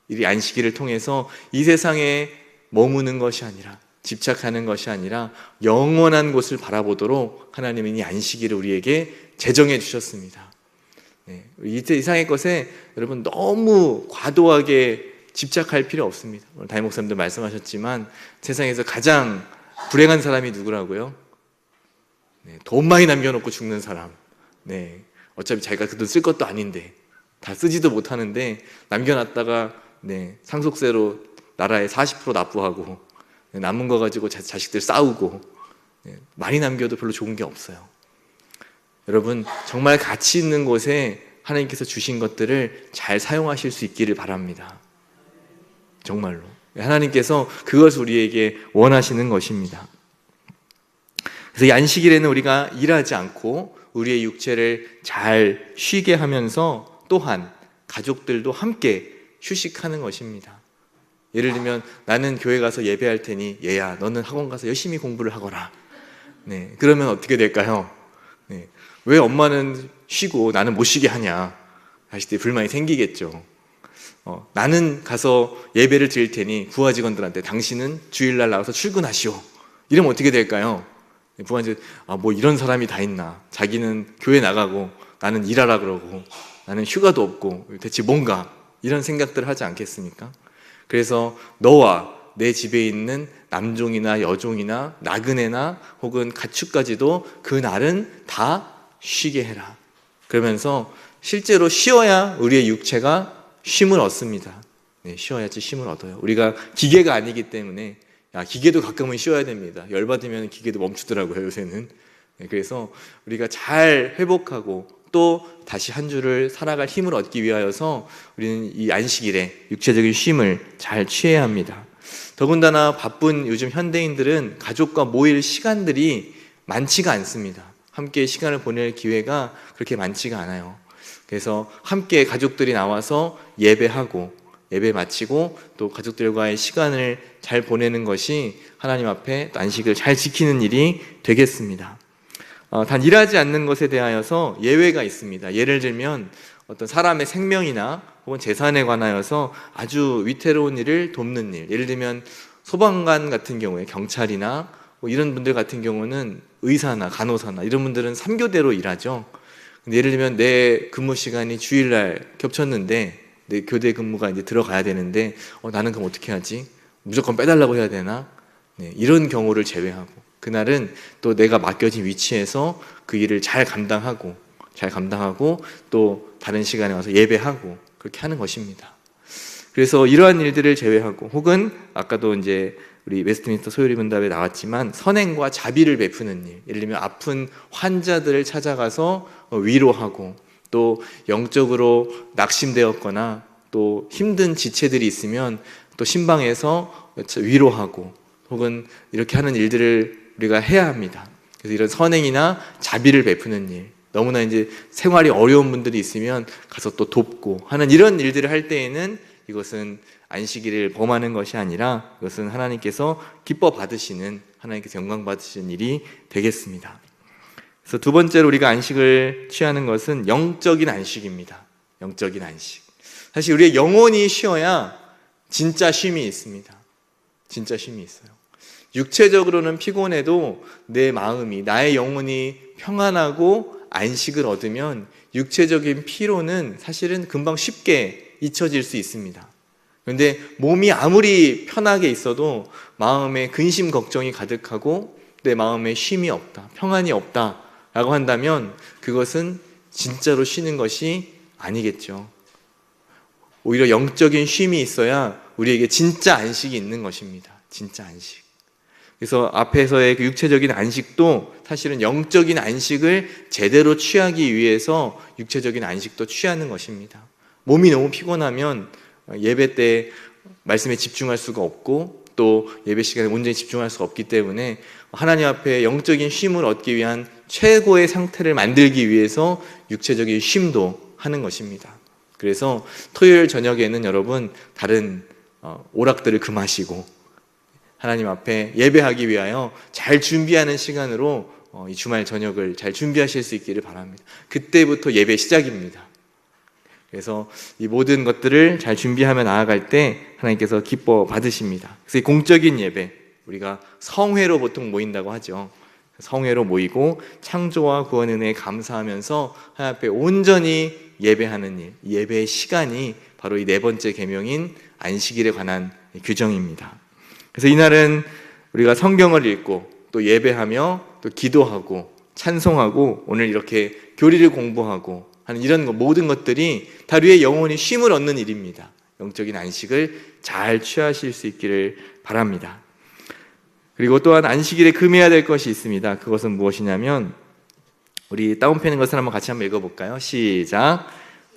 이 안식일을 통해서 이 세상에 머무는 것이 아니라, 집착하는 것이 아니라 영원한 곳을 바라보도록 하나님은 이 안식일을 우리에게 제정해 주셨습니다. 네, 이 세상의 것에 여러분 너무 과도하게 집착할 필요 없습니다. 오늘 담임 목사님도 말씀하셨지만 세상에서 가장 불행한 사람이 누구라고요? 네, 돈 많이 남겨놓고 죽는 사람. 네, 어차피 자기가 그 돈 쓸 것도 아닌데, 다 쓰지도 못하는데 남겨놨다가 상속세로 나라에 40% 납부하고 남은 거 가지고 자식들 싸우고, 많이 남겨도 별로 좋은 게 없어요. 여러분, 정말 가치 있는 곳에 하나님께서 주신 것들을 잘 사용하실 수 있기를 바랍니다. 정말로 하나님께서 그것을 우리에게 원하시는 것입니다. 그래서 이 안식일에는 우리가 일하지 않고 우리의 육체를 잘 쉬게 하면서 또한 가족들도 함께 휴식하는 것입니다. 예를 들면 나는 교회 가서 예배할 테니 얘야 너는 학원 가서 열심히 공부를 하거라. 네, 그러면 어떻게 될까요? 네, 왜 엄마는 쉬고 나는 못 쉬게 하냐 하실 때 불만이 생기겠죠. 나는 가서 예배를 드릴 테니 부하 직원들한테 당신은 주일날 나와서 출근하시오. 이러면 어떻게 될까요? 부하 직원, 뭐 이런 사람이 다 있나. 자기는 교회 나가고 나는 일하라 그러고 나는 휴가도 없고 대체 뭔가, 이런 생각들을 하지 않겠습니까? 그래서 너와 내 집에 있는 남종이나 여종이나 나그네나 혹은 가축까지도 그 날은 다 쉬게 해라. 그러면서 실제로 쉬어야 우리의 육체가 쉼을 얻습니다. 네, 쉬어야지 쉼을 얻어요. 우리가 기계가 아니기 때문에, 기계도 가끔은 쉬어야 됩니다. 열받으면 기계도 멈추더라고요, 요새는. 네, 그래서 우리가 잘 회복하고 또 다시 한 주를 살아갈 힘을 얻기 위하여서 우리는 이 안식일에 육체적인 쉼을 잘 취해야 합니다. 더군다나 바쁜 요즘 현대인들은 가족과 모일 시간들이 많지가 않습니다. 함께 시간을 보낼 기회가 그렇게 많지가 않아요. 그래서 함께 가족들이 나와서 예배하고 예배 마치고 또 가족들과의 시간을 잘 보내는 것이 하나님 앞에 안식을 잘 지키는 일이 되겠습니다. 단 일하지 않는 것에 대하여서 예외가 있습니다. 예를 들면 어떤 사람의 생명이나 혹은 재산에 관하여서 아주 위태로운 일을 돕는 일, 예를 들면 소방관 같은 경우에 경찰이나 뭐 이런 분들 같은 경우는 의사나 간호사나 이런 분들은 3교대로 일하죠. 근데 예를 들면 내 근무 시간이 주일날 겹쳤는데 내 교대 근무가 이제 들어가야 되는데 나는 그럼 어떻게 하지? 무조건 빼달라고 해야 되나? 네, 이런 경우를 제외하고 그날은 또 내가 맡겨진 위치에서 그 일을 잘 감당하고 잘 감당하고 또 다른 시간에 와서 예배하고 그렇게 하는 것입니다. 그래서 이러한 일들을 제외하고 혹은 아까도 이제 우리 웨스트민스터 소요리 문답에 나왔지만 선행과 자비를 베푸는 일, 예를 들면 아픈 환자들을 찾아가서 위로하고 또 영적으로 낙심되었거나 또 힘든 지체들이 있으면 또 신방에서 위로하고 혹은 이렇게 하는 일들을 우리가 해야 합니다. 그래서 이런 선행이나 자비를 베푸는 일, 너무나 이제 생활이 어려운 분들이 있으면 가서 또 돕고 하는 이런 일들을 할 때에는 이것은 안식일을 범하는 것이 아니라 이것은 하나님께서 기뻐 받으시는, 하나님께서 영광 받으시는 일이 되겠습니다. 그래서 두 번째로 우리가 안식을 취하는 것은 영적인 안식입니다. 영적인 안식. 사실 우리의 영혼이 쉬어야 진짜 쉼이 있습니다. 진짜 쉼이 있어요. 육체적으로는 피곤해도 내 마음이, 나의 영혼이 평안하고 안식을 얻으면 육체적인 피로는 사실은 금방 쉽게 잊혀질 수 있습니다. 그런데 몸이 아무리 편하게 있어도 마음에 근심 걱정이 가득하고 내 마음에 쉼이 없다, 평안이 없다라고 한다면 그것은 진짜로 쉬는 것이 아니겠죠. 오히려 영적인 쉼이 있어야 우리에게 진짜 안식이 있는 것입니다. 진짜 안식. 그래서 앞에서의 그 육체적인 안식도 사실은 영적인 안식을 제대로 취하기 위해서 육체적인 안식도 취하는 것입니다. 몸이 너무 피곤하면 예배 때 말씀에 집중할 수가 없고 또 예배 시간에 온전히 집중할 수가 없기 때문에 하나님 앞에 영적인 쉼을 얻기 위한 최고의 상태를 만들기 위해서 육체적인 쉼도 하는 것입니다. 그래서 토요일 저녁에는 여러분 다른 오락들을 금하시고 하나님 앞에 예배하기 위하여 잘 준비하는 시간으로 이 주말 저녁을 잘 준비하실 수 있기를 바랍니다. 그때부터 예배 시작입니다. 그래서 이 모든 것들을 잘 준비하며 나아갈 때 하나님께서 기뻐 받으십니다. 그래서 이 공적인 예배, 우리가 성회로 보통 모인다고 하죠. 성회로 모이고 창조와 구원 은혜에 감사하면서 하나님 앞에 온전히 예배하는 일, 예배의 시간이 바로 이 네 번째 계명인 안식일에 관한 규정입니다. 그래서 이날은 우리가 성경을 읽고 또 예배하며 또 기도하고 찬송하고 오늘 이렇게 교리를 공부하고 하는 이런 모든 것들이 다 우리의 영혼이 쉼을 얻는 일입니다. 영적인 안식을 잘 취하실 수 있기를 바랍니다. 그리고 또한 안식일에 금해야 될 것이 있습니다. 그것은 무엇이냐면 우리 다운펜인 것을 같이 한번 읽어볼까요? 시작.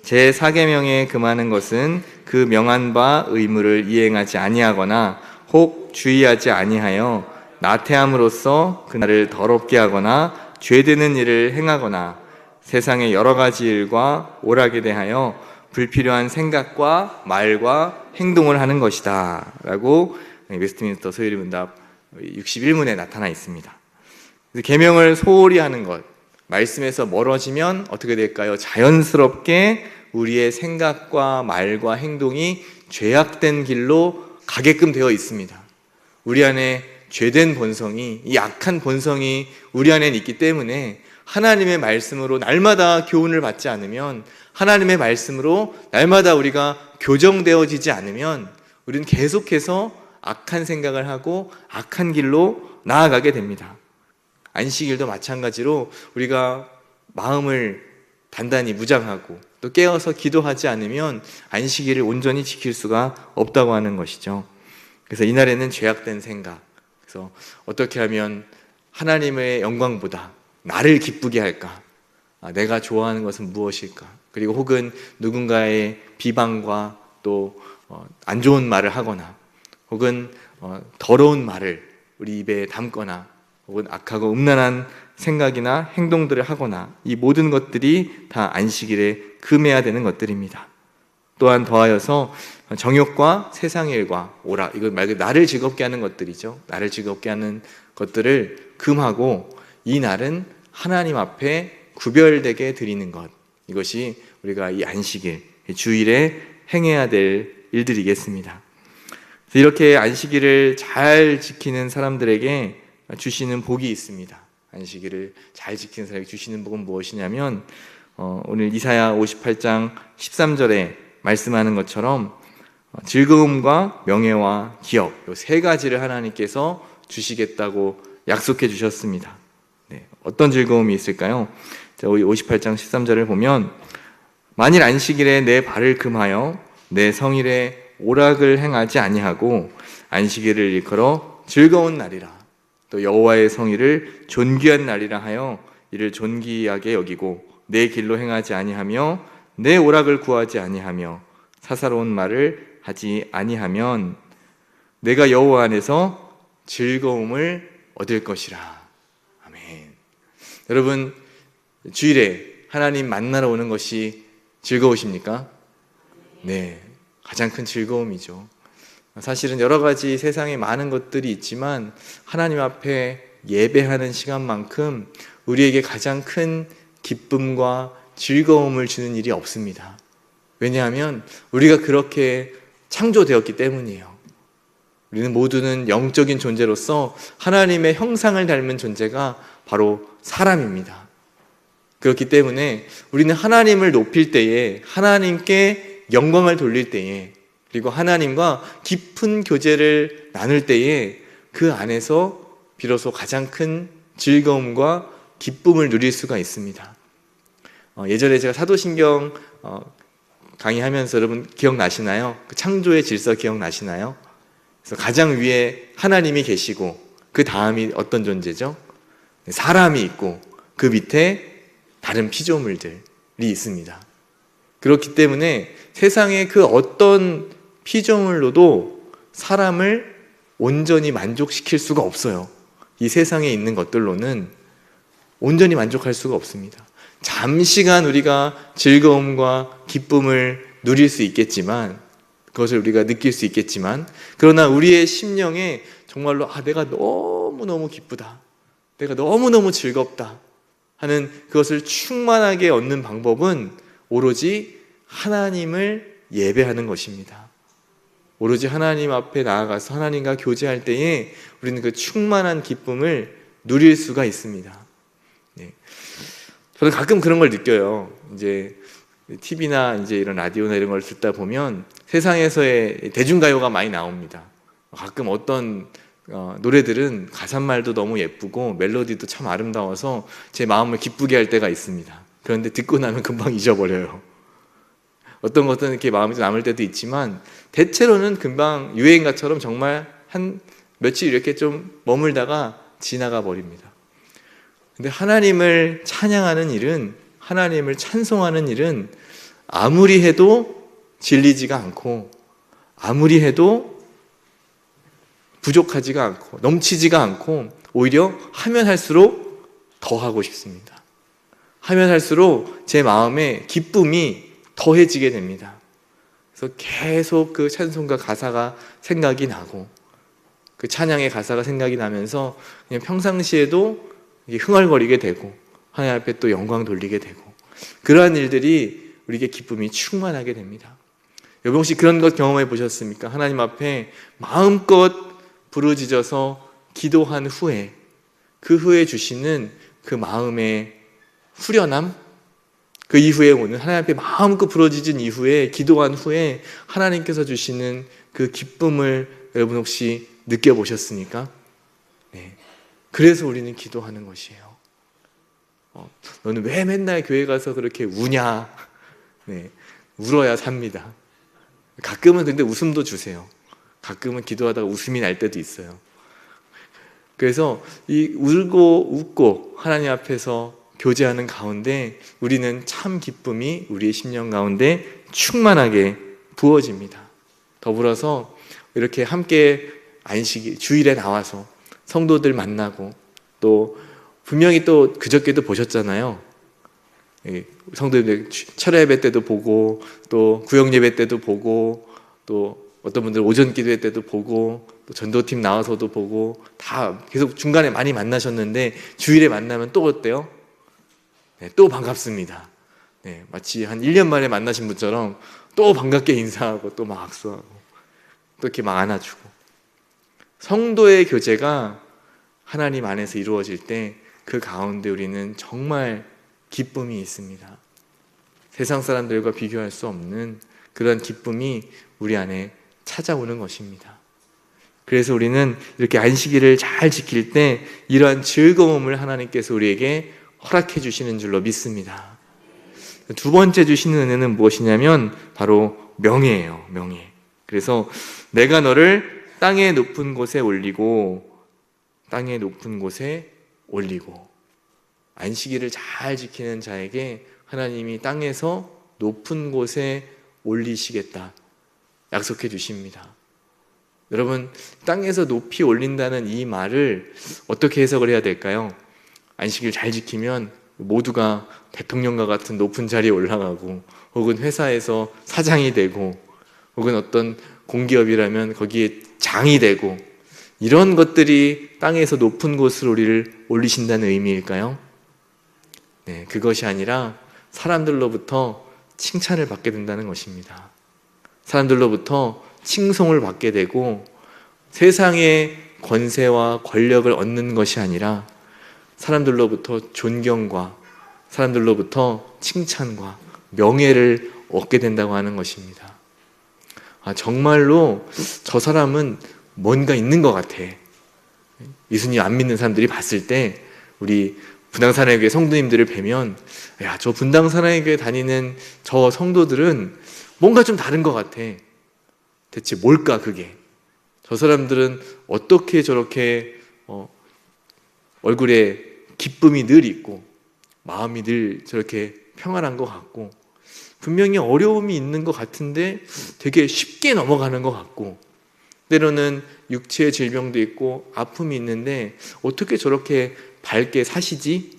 제4계명에 금하는 것은 그 명한 바 의무를 이행하지 아니하거나 혹 주의하지 아니하여 나태함으로써 그날을 더럽게 하거나 죄되는 일을 행하거나 세상의 여러 가지 일과 오락에 대하여 불필요한 생각과 말과 행동을 하는 것이다 라고 웨스트민스터 소요리 문답 61문에 나타나 있습니다. 계명을 소홀히 하는 것, 말씀에서 멀어지면 어떻게 될까요? 자연스럽게 우리의 생각과 말과 행동이 죄악된 길로 가게끔 되어 있습니다. 우리 안에 죄된 본성이, 이 악한 본성이 우리 안에 있기 때문에 하나님의 말씀으로 날마다 교훈을 받지 않으면, 하나님의 말씀으로 날마다 우리가 교정되어지지 않으면 우리는 계속해서 악한 생각을 하고 악한 길로 나아가게 됩니다. 안식일도 마찬가지로 우리가 마음을 단단히 무장하고 또 깨어서 기도하지 않으면 안식일을 온전히 지킬 수가 없다고 하는 것이죠. 그래서 이날에는 죄악된 생각, 그래서 어떻게 하면 하나님의 영광보다 나를 기쁘게 할까? 내가 좋아하는 것은 무엇일까? 그리고 혹은 누군가의 비방과 또 안 좋은 말을 하거나 혹은 더러운 말을 우리 입에 담거나 혹은 악하고 음란한 생각이나 행동들을 하거나 이 모든 것들이 다 안식일에 금해야 되는 것들입니다. 또한 더하여서 정욕과 세상의 일과 오락, 이건 말 그대로 나를 즐겁게 하는 것들이죠. 나를 즐겁게 하는 것들을 금하고 이 날은 하나님 앞에 구별되게 드리는 것, 이것이 우리가 이 안식일, 주일에 행해야 될 일들이겠습니다. 이렇게 안식일을 잘 지키는 사람들에게 주시는 복이 있습니다. 안식일을 잘 지키는 사람에게 주시는 복은 무엇이냐면 오늘 이사야 58장 13절에 말씀하는 것처럼 즐거움과 명예와 기업, 이 세 가지를 하나님께서 주시겠다고 약속해 주셨습니다. 네, 어떤 즐거움이 있을까요? 58장 13절을 보면 만일 안식일에 내 발을 금하여 내 성일에 오락을 행하지 아니하고 안식일을 일컬어 즐거운 날이라 또 여호와의 성일을 존귀한 날이라 하여 이를 존귀하게 여기고 내 길로 행하지 아니하며 내 오락을 구하지 아니하며 사사로운 말을 하지 아니하면 내가 여호와 안에서 즐거움을 얻을 것이라. 아멘. 여러분, 주일에 하나님 만나러 오는 것이 즐거우십니까? 네, 가장 큰 즐거움이죠. 사실은 여러 가지 세상에 많은 것들이 있지만 하나님 앞에 예배하는 시간만큼 우리에게 가장 큰 기쁨과 즐거움을 주는 일이 없습니다. 왜냐하면 우리가 그렇게 창조되었기 때문이에요. 우리는 모두는 영적인 존재로서 하나님의 형상을 닮은 존재가 바로 사람입니다. 그렇기 때문에 우리는 하나님을 높일 때에, 하나님께 영광을 돌릴 때에, 그리고 하나님과 깊은 교제를 나눌 때에 그 안에서 비로소 가장 큰 즐거움과 기쁨을 누릴 수가 있습니다. 예전에 제가 사도신경 강의하면서 여러분 기억나시나요? 그 창조의 질서 기억나시나요? 그래서 가장 위에 하나님이 계시고 그 다음이 어떤 존재죠? 사람이 있고 그 밑에 다른 피조물들이 있습니다. 그렇기 때문에 세상의 그 어떤 피조물로도 사람을 온전히 만족시킬 수가 없어요. 이 세상에 있는 것들로는 온전히 만족할 수가 없습니다. 잠시간 우리가 즐거움과 기쁨을 누릴 수 있겠지만, 그것을 우리가 느낄 수 있겠지만, 그러나 우리의 심령에 정말로 내가 너무너무 기쁘다, 내가 너무너무 즐겁다 하는 그것을 충만하게 얻는 방법은 오로지 하나님을 예배하는 것입니다. 오로지 하나님 앞에 나아가서 하나님과 교제할 때에 우리는 그 충만한 기쁨을 누릴 수가 있습니다. 네. 저는 가끔 그런 걸 느껴요. 이제 TV나 이제 이런 라디오나 이런 걸 듣다 보면 세상에서의 대중가요가 많이 나옵니다. 가끔 어떤 노래들은 가사말도 너무 예쁘고 멜로디도 참 아름다워서 제 마음을 기쁘게 할 때가 있습니다. 그런데 듣고 나면 금방 잊어버려요. 어떤 것들은 이렇게 마음에 남을 때도 있지만 대체로는 금방 유행가처럼 정말 한 며칠 이렇게 좀 머물다가 지나가 버립니다. 근데 하나님을 찬양하는 일은, 하나님을 찬송하는 일은 아무리 해도 질리지가 않고 아무리 해도 부족하지가 않고 넘치지가 않고 오히려 하면 할수록 더 하고 싶습니다. 하면 할수록 제 마음에 기쁨이 더해지게 됩니다. 그래서 계속 그 찬송가 가사가 생각이 나고 그 찬양의 가사가 생각이 나면서 그냥 평상시에도 흥얼거리게 되고 하나님 앞에 또 영광 돌리게 되고 그러한 일들이 우리에게 기쁨이 충만하게 됩니다. 여러분 혹시 그런 것 경험해 보셨습니까? 하나님 앞에 마음껏 부르짖어서 기도한 후에 그 후에 주시는 그 마음의 후련함, 그 이후에 오는 하나님 앞에 마음껏 부르짖은 이후에 기도한 후에 하나님께서 주시는 그 기쁨을 여러분 혹시 느껴보셨습니까? 네. 그래서 우리는 기도하는 것이에요. 너는 왜 맨날 교회 가서 그렇게 우냐? 네. 울어야 삽니다. 가끔은 근데 웃음도 주세요. 가끔은 기도하다가 웃음이 날 때도 있어요. 그래서 이 울고 웃고 하나님 앞에서 교제하는 가운데 우리는 참 기쁨이 우리의 심령 가운데 충만하게 부어집니다. 더불어서 이렇게 함께 안식일, 주일에 나와서 성도들 만나고 또 분명히 또 그저께도 보셨잖아요. 성도들 철야 예배 때도 보고 또 구역 예배 때도 보고 또 어떤 분들 오전 기도회 때도 보고 또 전도팀 나와서도 보고 다 계속 중간에 많이 만나셨는데 주일에 만나면 또 어때요? 네, 또 반갑습니다. 네, 마치 한 1년 만에 만나신 분처럼 또 반갑게 인사하고 또 막 악수하고 또 이렇게 막 안아주고 성도의 교제가 하나님 안에서 이루어질 때 그 가운데 우리는 정말 기쁨이 있습니다. 세상 사람들과 비교할 수 없는 그런 기쁨이 우리 안에 찾아오는 것입니다. 그래서 우리는 이렇게 안식일을 잘 지킬 때 이러한 즐거움을 하나님께서 우리에게 허락해 주시는 줄로 믿습니다. 두 번째 주시는 은혜는 무엇이냐면 바로 명예예요. 명예. 그래서 내가 너를 땅의 높은 곳에 올리고 안식일을 잘 지키는 자에게 하나님이 땅에서 높은 곳에 올리시겠다 약속해 주십니다. 여러분, 땅에서 높이 올린다는 이 말을 어떻게 해석을 해야 될까요? 안식일 잘 지키면 모두가 대통령과 같은 높은 자리에 올라가고, 혹은 회사에서 사장이 되고, 혹은 어떤 공기업이라면 거기에 장이 되고, 이런 것들이 땅에서 높은 곳으로 우리를 올리신다는 의미일까요? 네, 그것이 아니라 사람들로부터 칭찬을 받게 된다는 것입니다. 사람들로부터 칭송을 받게 되고, 세상의 권세와 권력을 얻는 것이 아니라 사람들로부터 존경과 사람들로부터 칭찬과 명예를 얻게 된다고 하는 것입니다. 정말로 저 사람은 뭔가 있는 것 같아. 예수님 안 믿는 사람들이 봤을 때 우리 분당사랑의 교회 성도님들을 뵈면, 야, 저 분당사랑의 교회 다니는 저 성도들은 뭔가 좀 다른 것 같아. 대체 뭘까 그게? 저 사람들은 어떻게 저렇게 얼굴에 기쁨이 늘 있고 마음이 늘 저렇게 평안한 것 같고, 분명히 어려움이 있는 것 같은데 되게 쉽게 넘어가는 것 같고, 때로는 육체의 질병도 있고 아픔이 있는데 어떻게 저렇게 밝게 사시지?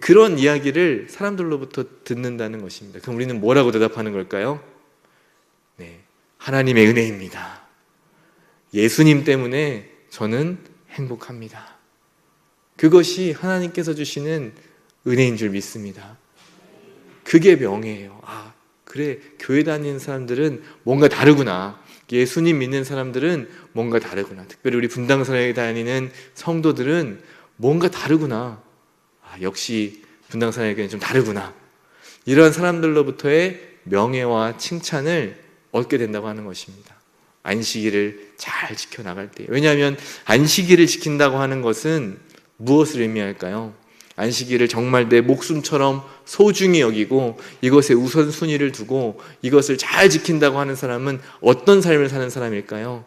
그런 이야기를 사람들로부터 듣는다는 것입니다. 그럼 우리는 뭐라고 대답하는 걸까요? 네, 하나님의 은혜입니다. 예수님 때문에 저는 행복합니다. 그것이 하나님께서 주시는 은혜인 줄 믿습니다. 그게 명예예요. 그래, 교회 다니는 사람들은 뭔가 다르구나. 예수님 믿는 사람들은 뭔가 다르구나. 특별히 우리 분당사랑에 다니는 성도들은 뭔가 다르구나. 역시 분당사랑에는 좀 다르구나. 이런 사람들로부터의 명예와 칭찬을 얻게 된다고 하는 것입니다. 안식일을 잘 지켜나갈 때. 왜냐하면 안식일을 지킨다고 하는 것은 무엇을 의미할까요? 안식일을 정말 내 목숨처럼 소중히 여기고 이것에 우선순위를 두고 이것을 잘 지킨다고 하는 사람은 어떤 삶을 사는 사람일까요?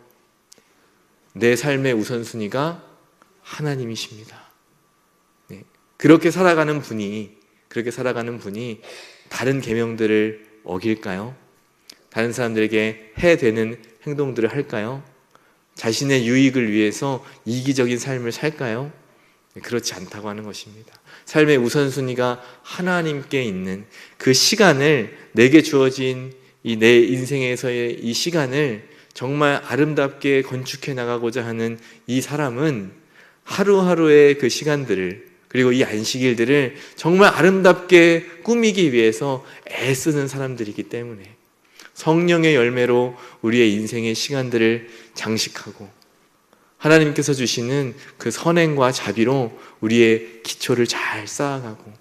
내 삶의 우선순위가 하나님이십니다. 네. 그렇게 살아가는 분이 다른 계명들을 어길까요? 다른 사람들에게 해되는 행동들을 할까요? 자신의 유익을 위해서 이기적인 삶을 살까요? 그렇지 않다고 하는 것입니다. 삶의 우선순위가 하나님께 있는 그 시간을, 내게 주어진 이 내 인생에서의 이 시간을 정말 아름답게 건축해 나가고자 하는 이 사람은 하루하루의 그 시간들을, 그리고 이 안식일들을 정말 아름답게 꾸미기 위해서 애쓰는 사람들이기 때문에 성령의 열매로 우리의 인생의 시간들을 장식하고 하나님께서 주시는 그 선행과 자비로 우리의 기초를 잘 쌓아가고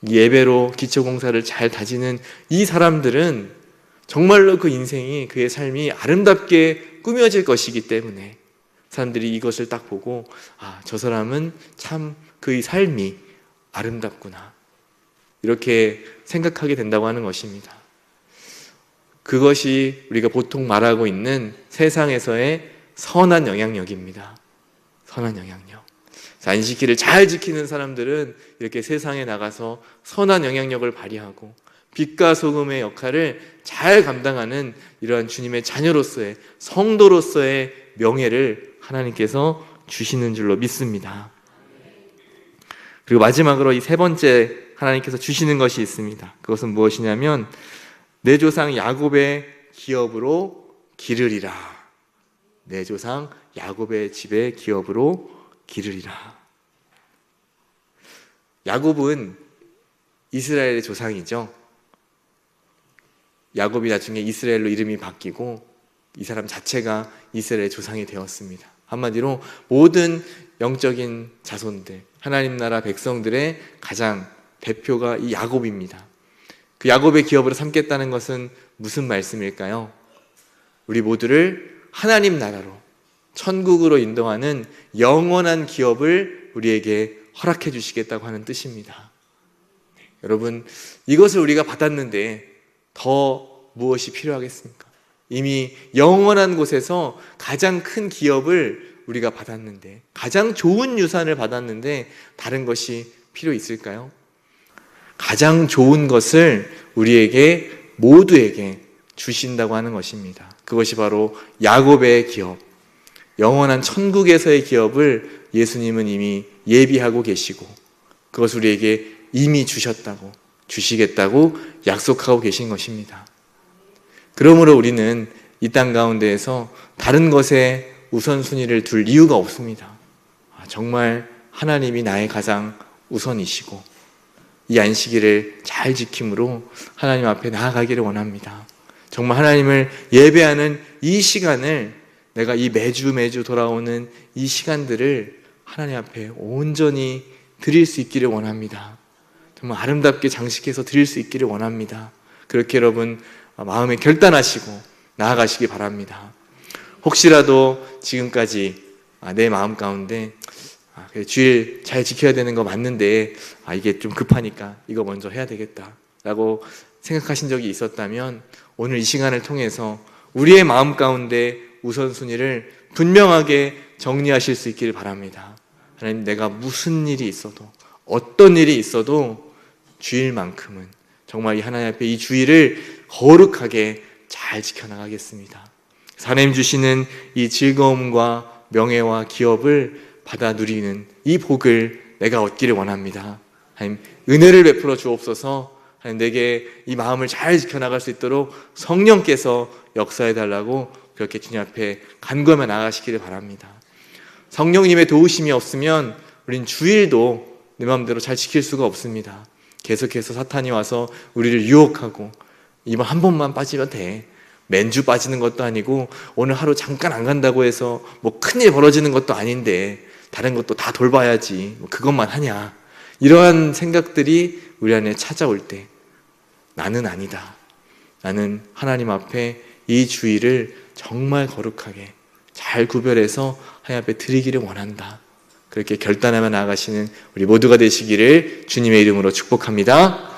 예배로 기초공사를 잘 다지는 이 사람들은 정말로 그 인생이, 그의 삶이 아름답게 꾸며질 것이기 때문에 사람들이 이것을 딱 보고 저 사람은 참 그의 삶이 아름답구나, 이렇게 생각하게 된다고 하는 것입니다. 그것이 우리가 보통 말하고 있는 세상에서의 선한 영향력입니다. 선한 영향력. 안식일을 잘 지키는 사람들은 이렇게 세상에 나가서 선한 영향력을 발휘하고 빛과 소금의 역할을 잘 감당하는 이러한 주님의 자녀로서의, 성도로서의 명예를 하나님께서 주시는 줄로 믿습니다. 그리고 마지막으로 이 세 번째 하나님께서 주시는 것이 있습니다. 그것은 무엇이냐면 내 조상 야곱의 기업으로 기르리라. 내 조상 야곱의 집의 기업으로 기르리라. 야곱은 이스라엘의 조상이죠. 야곱이 나중에 이스라엘로 이름이 바뀌고 이 사람 자체가 이스라엘의 조상이 되었습니다. 한마디로 모든 영적인 자손들, 하나님 나라 백성들의 가장 대표가 이 야곱입니다. 그 야곱의 기업으로 삼겠다는 것은 무슨 말씀일까요? 우리 모두를 하나님 나라로, 천국으로 인도하는 영원한 기업을 우리에게 허락해 주시겠다고 하는 뜻입니다. 여러분, 이것을 우리가 받았는데 더 무엇이 필요하겠습니까? 이미 영원한 곳에서 가장 큰 기업을 우리가 받았는데, 가장 좋은 유산을 받았는데 다른 것이 필요 있을까요? 가장 좋은 것을 우리에게 모두에게 주신다고 하는 것입니다. 그것이 바로 야곱의 기업, 영원한 천국에서의 기업을 예수님은 이미 예비하고 계시고 그것을 우리에게 이미 주셨다고, 주시겠다고 약속하고 계신 것입니다. 그러므로 우리는 이 땅 가운데에서 다른 것에 우선순위를 둘 이유가 없습니다. 정말 하나님이 나의 가장 우선이시고 이 안식일을 잘 지킴으로 하나님 앞에 나아가기를 원합니다. 정말 하나님을 예배하는 이 시간을, 내가 이 매주 돌아오는 이 시간들을 하나님 앞에 온전히 드릴 수 있기를 원합니다. 정말 아름답게 장식해서 드릴 수 있기를 원합니다. 그렇게 여러분 마음에 결단하시고 나아가시기 바랍니다. 혹시라도 지금까지 내 마음 가운데 주일 잘 지켜야 되는 거 맞는데 이게 좀 급하니까 이거 먼저 해야 되겠다 라고 생각하신 적이 있었다면 오늘 이 시간을 통해서 우리의 마음 가운데 우선순위를 분명하게 정리하실 수 있기를 바랍니다. 하나님, 내가 무슨 일이 있어도 어떤 일이 있어도 주일만큼은 정말 이 하나님 앞에 이 주일을 거룩하게 잘 지켜나가겠습니다. 하나님 주시는 이 즐거움과 명예와 기업을 받아 누리는 이 복을 내가 얻기를 원합니다. 하나님, 은혜를 베풀어 주옵소서. 하나님, 내게 이 마음을 잘 지켜나갈 수 있도록 성령께서 역사해달라고 그렇게 주님 앞에 간구하며 나아가시기를 바랍니다. 성령님의 도우심이 없으면 우린 주일도 내 마음대로 잘 지킬 수가 없습니다. 계속해서 사탄이 와서 우리를 유혹하고 이번 한 번만 빠지면 돼, 맨주 빠지는 것도 아니고 오늘 하루 잠깐 안 간다고 해서 뭐 큰일 벌어지는 것도 아닌데 다른 것도 다 돌봐야지 뭐 그것만 하냐, 이러한 생각들이 우리 안에 찾아올 때 나는 아니다, 나는 하나님 앞에 이 주일을 정말 거룩하게 잘 구별해서 하나님 앞에 드리기를 원한다, 그렇게 결단하며 나아가시는 우리 모두가 되시기를 주님의 이름으로 축복합니다.